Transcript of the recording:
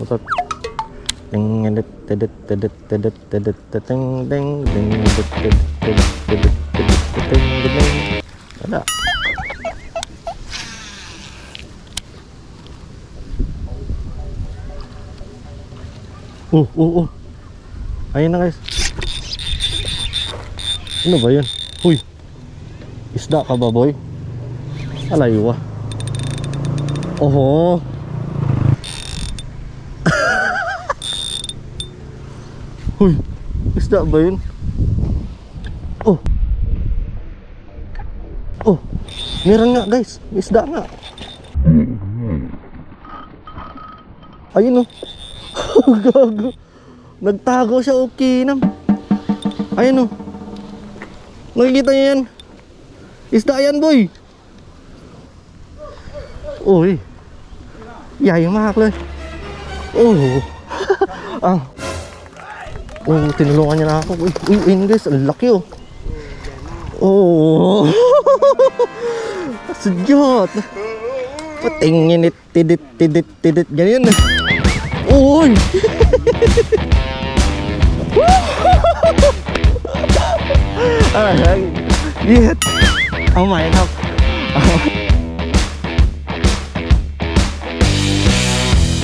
putot. Ding edit edit edit edit edit ding ding ding edit edit edit edit edit ding ding. Ada. Ayun na guys. Ano ba yun? Huy, isda ka ba boy? Alaywa. Oho. Huy, isda ba yun? Oh, meron nga guys, isda nga. Ayun oh. Gago. Nagtago siya, okay nam. Ayun oh. Nakikita niyo yan? Isda yan boy. Uy. Yay mạc lên. Tinulungan niya na ako. Uy, guys, ang laki oh. Sudyot. Patingin it, tidit, ganyan. Uy. Yet. Oh my god.